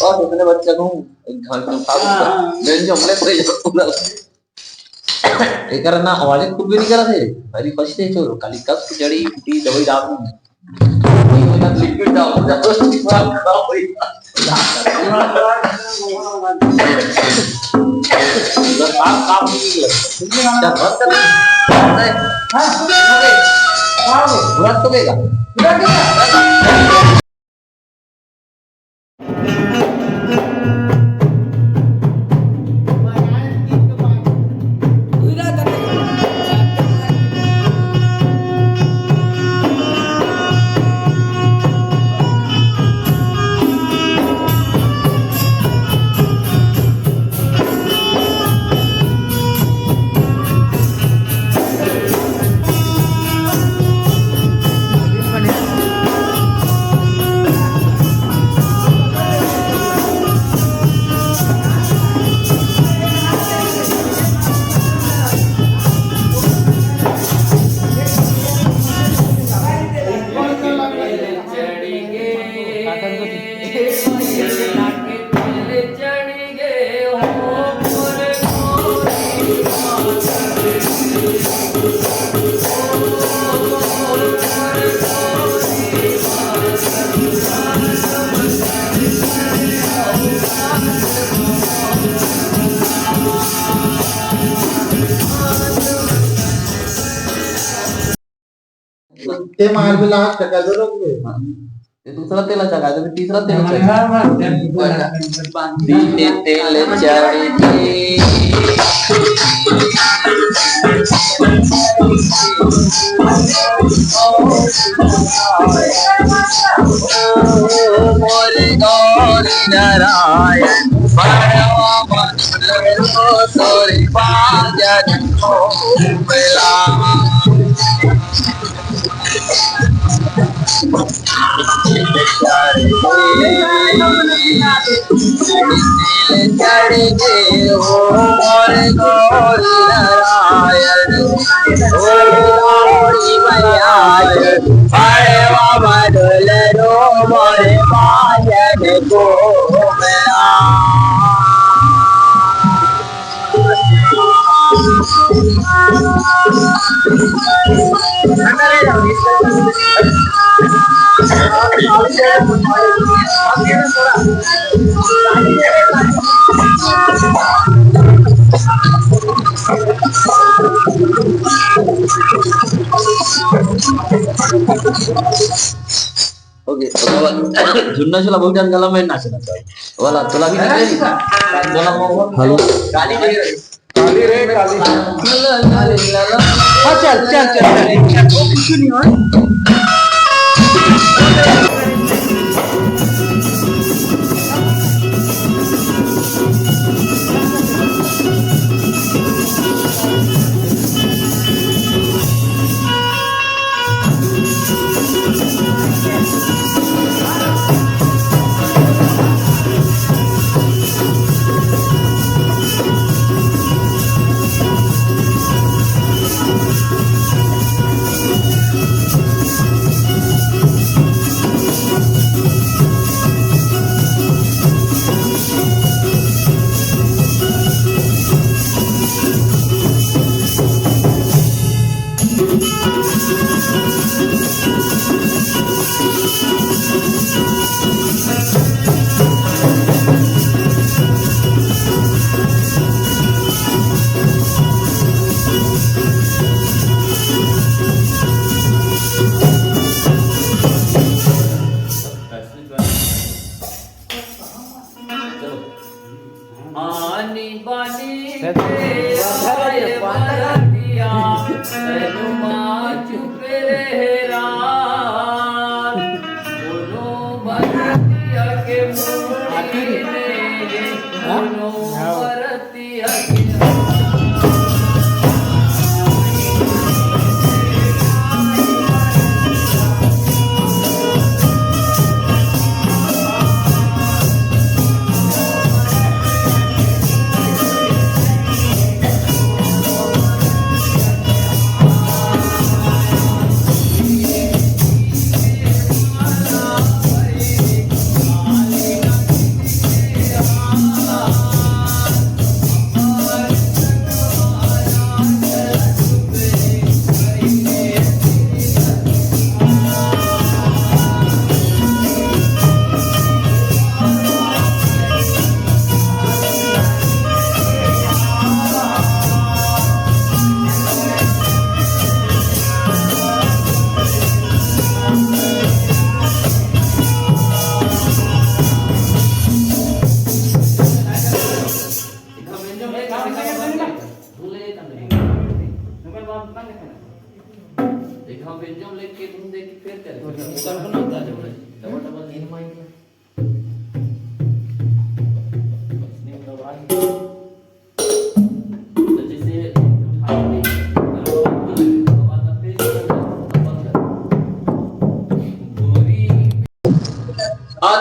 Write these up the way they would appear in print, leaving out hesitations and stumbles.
और इतने बच्चे को घर में उठा बेंच हमले से पूरा ये करना आवाज खूब भी नहीं करा थे मेरी फर्स्ट है जो काली कस जड़ी फूटी दवाई डाल दूं वही वाला लिक्विड डाल जब तो खराब खराब हुई काम नहीं लगा क्या बात कर रहे हैं हां बुरा तो बेगा ते मार भी लाख टका दो लोग ये दूसरा तेल अच्छा गाय तो तीसरा तेल अच्छा दीने तेल चढ़े मोरे गौरी नारायण बड़वा मनलो सोरे पाजन को मिला चढ़े हो मोर गौरी नारायण हो गौरी मैया बड़वा मडल रो मोरे पाजन को मिला ओके झुन्ना चला बहुत जान गला मैं नाचना चाहिए वाला चला भी नहीं गला हेलो गाली दे काली रे काली हां चल चल चल कुछ नहीं हो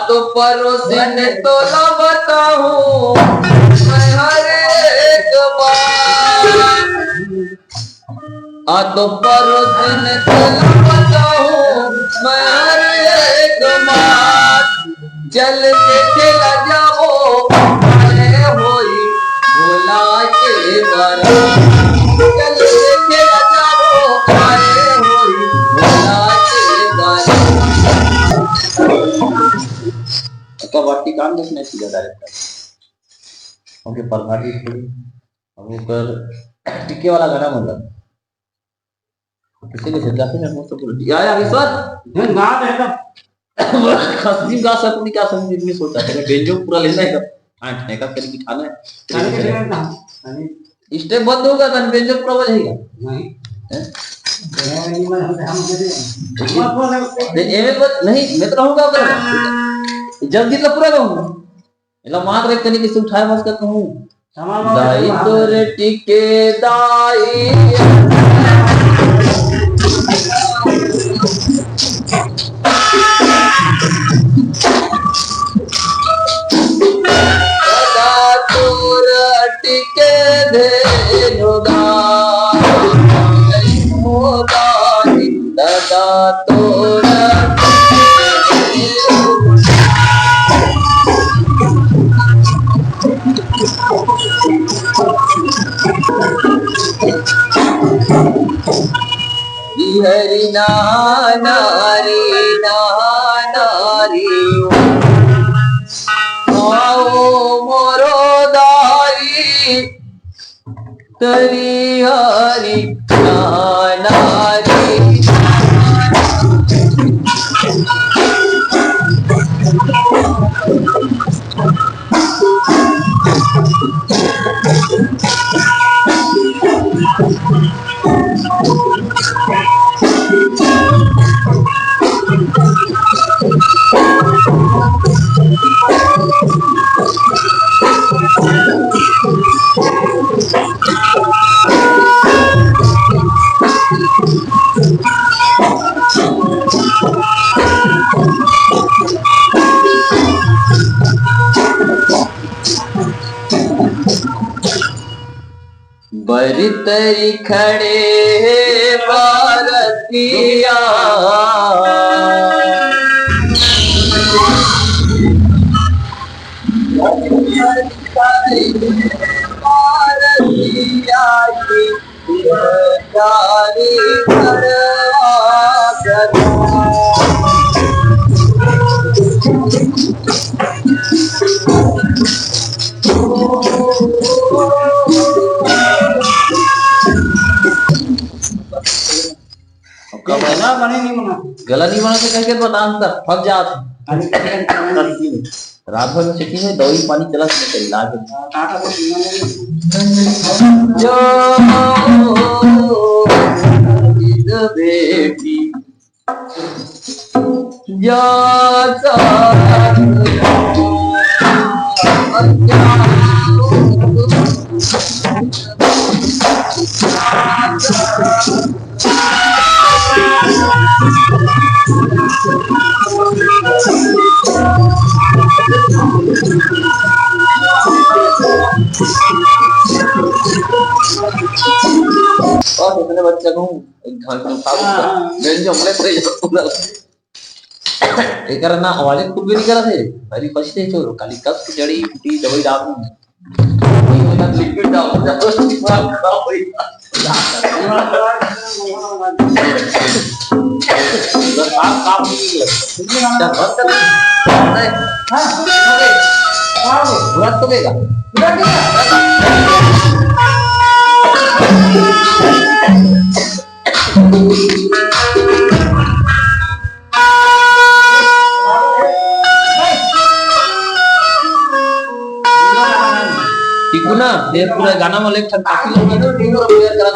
तो परोसिन तो न बताऊं मैं हर एक बात, तो परोसिन तो न बताऊं मैं हर एक बात, जल से चला जाओ अरे होई भोला के बारात, जल से चला जाओ अरे होई भोला के बारात। का वाटी काम देखने सीधा डायरेक्ट ओके परमाटी थोड़ी अब ऊपर टिके वाला गाना मतलब किसी ने सिद्धा से मैं तो बोल दिया यार ईश्वर गा दे एकदम खस्ती गा सकती क्या समझ में सोचा है बेंजो पूरा लेना है आंटने का करके खाना है स्टेप बंद होगा तो बेंजो पूरा हो जाएगा नहीं नहीं मैं तो रहूंगा जल्दी तो पूरा कहूँ इला मात्र एक तरीके से उठाए बस कर कहूँ दाई तोरे टिके दाई दादा तोरे टिके धेनु दाई मोदाई दादा तोरे हरि नारी नारी आओ मोरो दाई तरी हरि नारी बरी तरी खड़े भारतिया गला नहीं बना से कह बता अंदर फंस जात रात भर में सिटी में दवाई पानी चला के इलाज जो बेटी जाता और इतने बच्चे को घर में पागल मैं जो हमने तो ये करना आवाज़ खुद भी नहीं कर रहे अरे पछते छोरो काली कस की जड़ी फूटी दवाई डालूं ये ना लिक्विड डाल जब तो दिमाग खराब हो काम नहीं लगता बंद कर हां ओके पूरा तो देगा ना ये पूरा गाना में लेकर काफी लोग प्लेयर करा